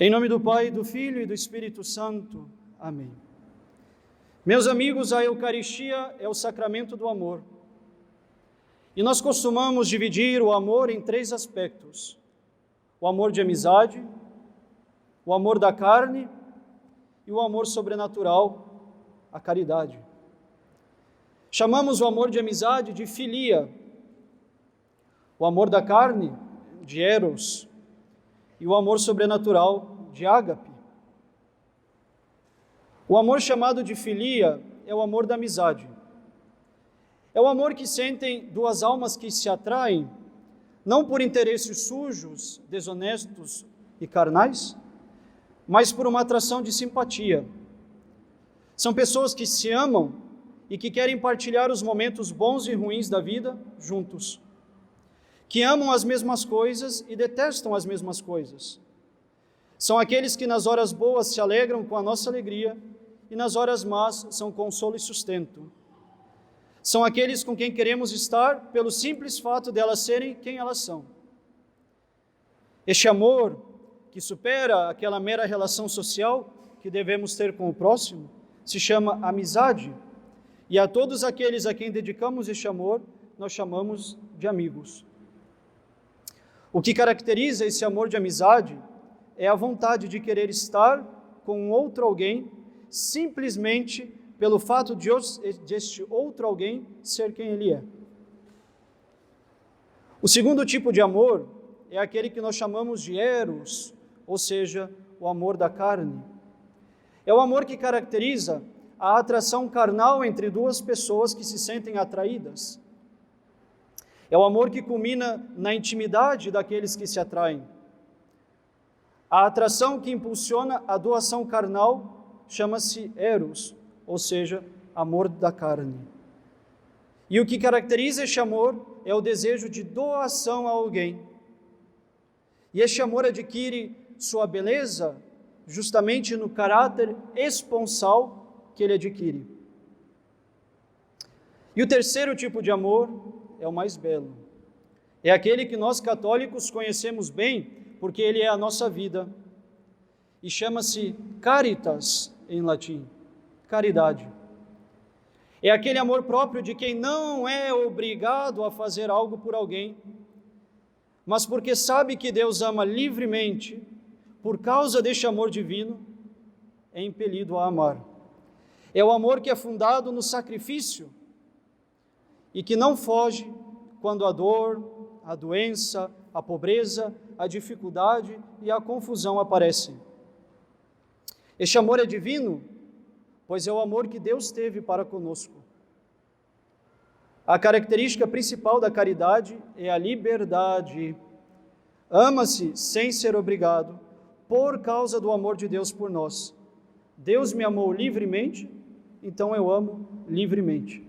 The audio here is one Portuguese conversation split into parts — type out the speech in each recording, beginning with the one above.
Em nome do Pai, do Filho e do Espírito Santo. Amém. Meus amigos, a Eucaristia é o sacramento do amor. E nós costumamos dividir o amor em três aspectos: o amor de amizade, o amor da carne e o amor sobrenatural, a caridade. Chamamos o amor de amizade de filia, o amor da carne de eros e o amor sobrenatural de ágape. O amor chamado de filia é o amor da amizade. É o amor que sentem duas almas que se atraem, não por interesses sujos, desonestos e carnais, mas por uma atração de simpatia. São pessoas que se amam e que querem partilhar os momentos bons e ruins da vida juntos, que amam as mesmas coisas e detestam as mesmas coisas. São aqueles que nas horas boas se alegram com a nossa alegria e nas horas más são consolo e sustento. São aqueles com quem queremos estar pelo simples fato de elas serem quem elas são. Este amor, que supera aquela mera relação social que devemos ter com o próximo, se chama amizade, e a todos aqueles a quem dedicamos este amor, nós chamamos de amigos. O que caracteriza esse amor de amizade é a vontade de querer estar com outro alguém, simplesmente pelo fato de este outro alguém ser quem ele é. O segundo tipo de amor é aquele que nós chamamos de eros, ou seja, o amor da carne. É o amor que caracteriza a atração carnal entre duas pessoas que se sentem atraídas. É o amor que culmina na intimidade daqueles que se atraem. A atração que impulsiona a doação carnal chama-se eros, ou seja, amor da carne. E o que caracteriza este amor é o desejo de doação a alguém. E este amor adquire sua beleza justamente no caráter esponsal que ele adquire. E o terceiro tipo de amor é o mais belo. É aquele que nós católicos conhecemos bem, porque ele é a nossa vida. E chama-se caritas em latim, caridade. É aquele amor próprio de quem não é obrigado a fazer algo por alguém, mas porque sabe que Deus ama livremente, por causa deste amor divino, é impelido a amar. É o amor que é fundado no sacrifício e que não foge quando a dor, a doença, a pobreza, a dificuldade e a confusão aparecem. Este amor é divino, pois é o amor que Deus teve para conosco. A característica principal da caridade é a liberdade. Ama-se sem ser obrigado, por causa do amor de Deus por nós. Deus me amou livremente, então eu amo livremente.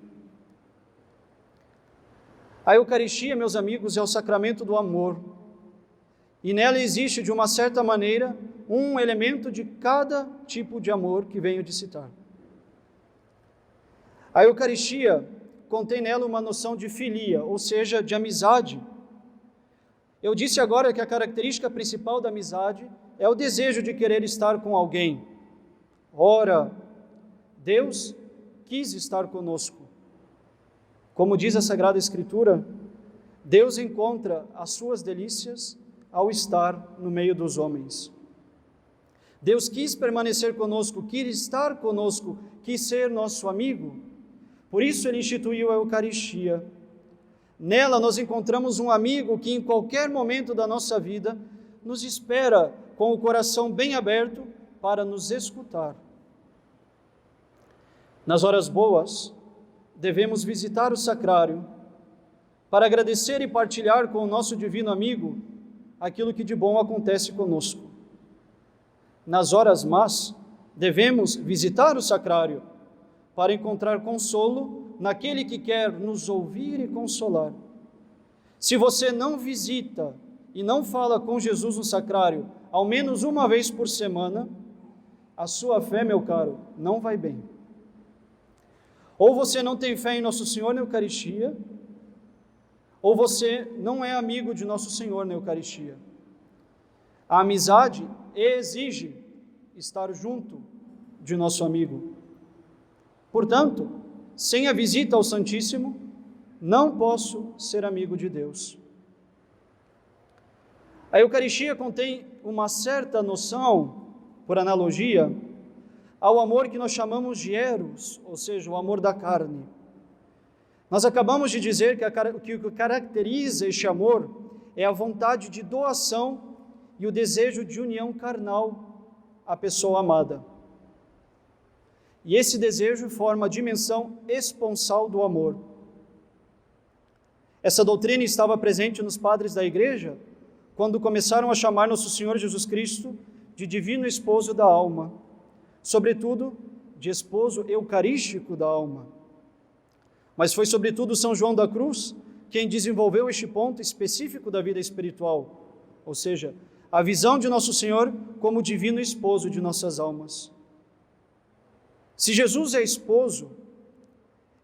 A Eucaristia, meus amigos, é o sacramento do amor. E nela existe, de uma certa maneira, um elemento de cada tipo de amor que venho de citar. A Eucaristia contém nela uma noção de filia, ou seja, de amizade. Eu disse agora que a característica principal da amizade é o desejo de querer estar com alguém. Ora, Deus quis estar conosco. Como diz a Sagrada Escritura, Deus encontra as suas delícias ao estar no meio dos homens. Deus quis permanecer conosco, quis estar conosco, quis ser nosso amigo. Por isso Ele instituiu a Eucaristia. Nela nós encontramos um amigo que em qualquer momento da nossa vida nos espera com o coração bem aberto para nos escutar. Nas horas boas, devemos visitar o sacrário para agradecer e partilhar com o nosso divino amigo aquilo que de bom acontece conosco. Nas horas más, devemos visitar o sacrário para encontrar consolo naquele que quer nos ouvir e consolar. Se você não visita e não fala com Jesus no sacrário ao menos uma vez por semana, a sua fé, meu caro, não vai bem. Ou você não tem fé em Nosso Senhor na Eucaristia, ou você não é amigo de Nosso Senhor na Eucaristia. A amizade exige estar junto de nosso amigo. Portanto, sem a visita ao Santíssimo, não posso ser amigo de Deus. A Eucaristia contém uma certa noção, por analogia, ao amor que nós chamamos de eros, ou seja, o amor da carne. Nós acabamos de dizer que o que caracteriza este amor é a vontade de doação e o desejo de união carnal à pessoa amada. E esse desejo forma a dimensão esponsal do amor. Essa doutrina estava presente nos padres da Igreja quando começaram a chamar Nosso Senhor Jesus Cristo de divino esposo da alma, sobretudo de esposo eucarístico da alma. Mas foi sobretudo São João da Cruz quem desenvolveu este ponto específico da vida espiritual, ou seja, a visão de Nosso Senhor como divino esposo de nossas almas. Se Jesus é esposo,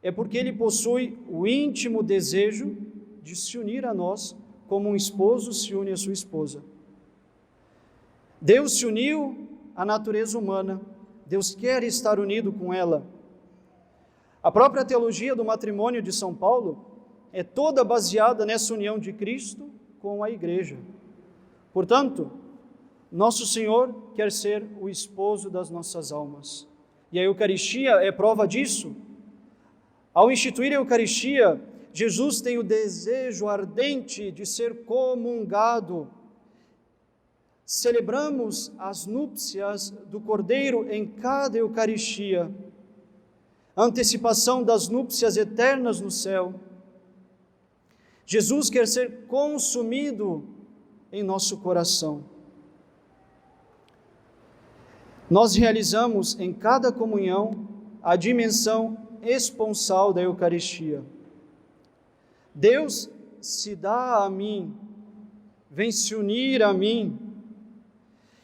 é porque ele possui o íntimo desejo de se unir a nós como um esposo se une à sua esposa. Deus se uniu à natureza humana, Deus quer estar unido com ela. A própria teologia do matrimônio de São Paulo é toda baseada nessa união de Cristo com a Igreja. Portanto, Nosso Senhor quer ser o esposo das nossas almas. E a Eucaristia é prova disso. Ao instituir a Eucaristia, Jesus tem o desejo ardente de ser comungado. Celebramos as núpcias do Cordeiro em cada Eucaristia, antecipação das núpcias eternas no céu. Jesus quer ser consumido em nosso coração. Nós realizamos em cada comunhão a dimensão esponsal da Eucaristia. Deus se dá a mim, vem se unir a mim,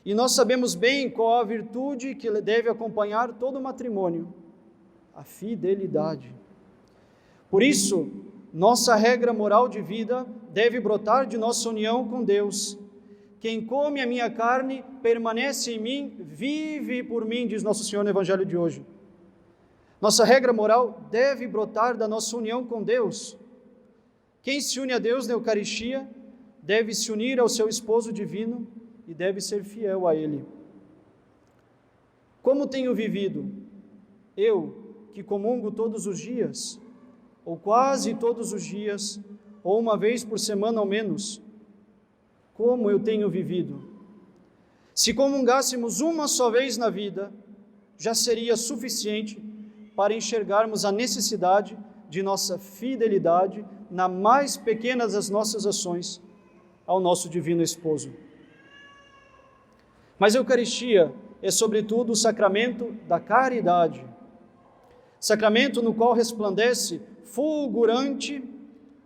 e nós sabemos bem qual a virtude que deve acompanhar todo matrimônio: a fidelidade. Por isso, nossa regra moral de vida deve brotar de nossa união com Deus. Quem come a minha carne, permanece em mim, vive por mim, diz Nosso Senhor no Evangelho de hoje. Nossa regra moral deve brotar da nossa união com Deus. Quem se une a Deus na Eucaristia, deve se unir ao seu esposo divino e deve ser fiel a Ele. Como tenho vivido? Eu, que comungo todos os dias, ou quase todos os dias, ou uma vez por semana ao menos, como eu tenho vivido? Se comungássemos uma só vez na vida, já seria suficiente para enxergarmos a necessidade de nossa fidelidade na mais pequena das nossas ações ao nosso divino esposo. Mas a Eucaristia é sobretudo o sacramento da caridade, sacramento no qual resplandece fulgurante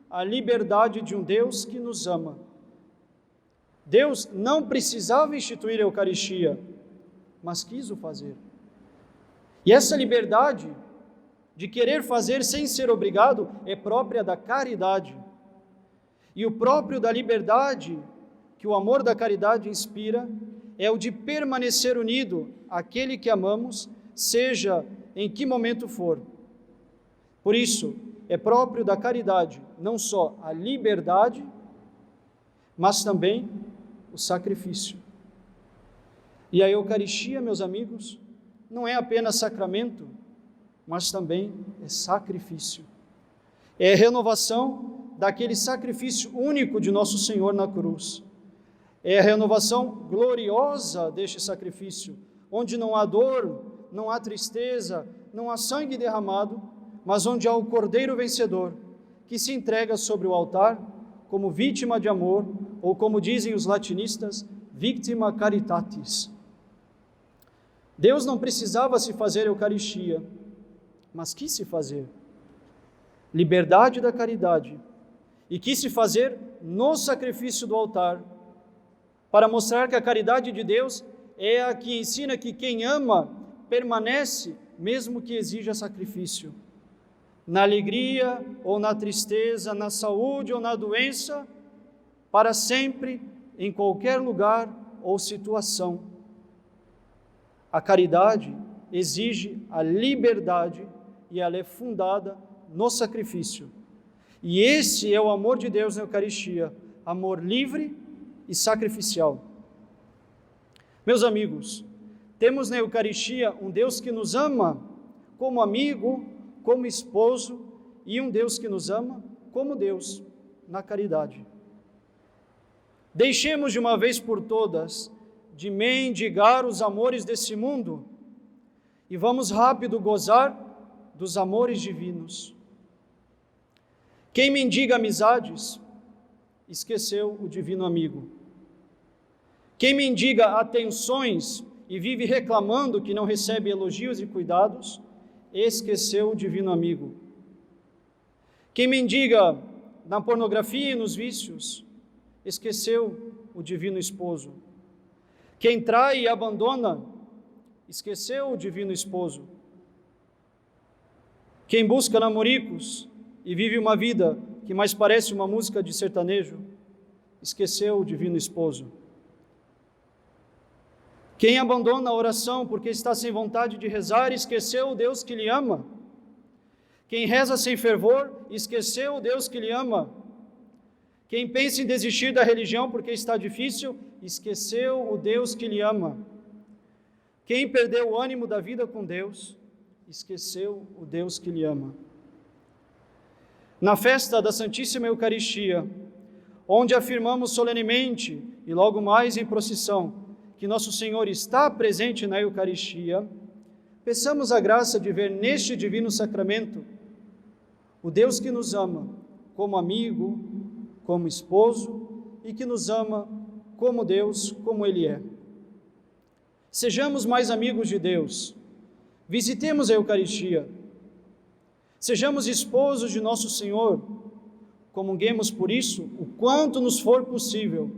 a liberdade de um Deus que nos ama. Deus não precisava instituir a Eucaristia, mas quis o fazer. E essa liberdade de querer fazer sem ser obrigado é própria da caridade. E o próprio da liberdade que o amor da caridade inspira é o de permanecer unido àquele que amamos, seja em que momento for. Por isso, é próprio da caridade não só a liberdade, mas também o sacrifício. E a Eucaristia, meus amigos, não é apenas sacramento, mas também é sacrifício. É a renovação daquele sacrifício único de nosso Senhor na cruz. É a renovação gloriosa deste sacrifício, onde não há dor, não há tristeza, não há sangue derramado, mas onde há o Cordeiro vencedor, que se entrega sobre o altar como vítima de amor, ou como dizem os latinistas, victima caritatis. Deus não precisava se fazer Eucaristia, mas quis se fazer. Liberdade da caridade. E quis se fazer no sacrifício do altar, para mostrar que a caridade de Deus é a que ensina que quem ama permanece, mesmo que exija sacrifício. Na alegria ou na tristeza, na saúde ou na doença, para sempre, em qualquer lugar, ou situação. A caridade exige a liberdade e ela é fundada no sacrifício. E esse é o amor de Deus na Eucaristia, amor livre e sacrificial. Meus amigos, temos na Eucaristia um Deus que nos ama como amigo, como esposo, e um Deus que nos ama como Deus, na caridade. Deixemos de uma vez por todas de mendigar os amores desse mundo e vamos rápido gozar dos amores divinos. Quem mendiga amizades, esqueceu o divino amigo. Quem mendiga atenções e vive reclamando que não recebe elogios e cuidados, esqueceu o divino amigo. Quem mendiga na pornografia e nos vícios, esqueceu o divino esposo. Quem trai e abandona, esqueceu o divino esposo. Quem busca namoricos e vive uma vida que mais parece uma música de sertanejo, esqueceu o divino esposo. Quem abandona a oração porque está sem vontade de rezar, esqueceu o Deus que lhe ama. Quem reza sem fervor, esqueceu o Deus que lhe ama. Quem pensa em desistir da religião porque está difícil, esqueceu o Deus que lhe ama. Quem perdeu o ânimo da vida com Deus, esqueceu o Deus que lhe ama. Na festa da Santíssima Eucaristia, onde afirmamos solenemente e logo mais em procissão que Nosso Senhor está presente na Eucaristia, peçamos a graça de ver neste divino sacramento o Deus que nos ama como amigo, como esposo e que nos ama como Deus, como Ele é. Sejamos mais amigos de Deus, visitemos a Eucaristia, sejamos esposos de Nosso Senhor, comunguemos por isso o quanto nos for possível.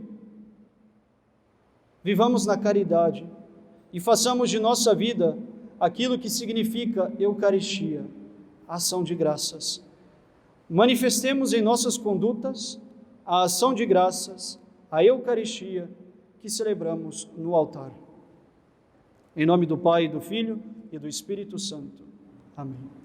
Vivamos na caridade e façamos de nossa vida aquilo que significa Eucaristia, ação de graças. Manifestemos em nossas condutas a ação de graças, a Eucaristia que celebramos no altar. Em nome do Pai, do Filho e do Espírito Santo. Amém.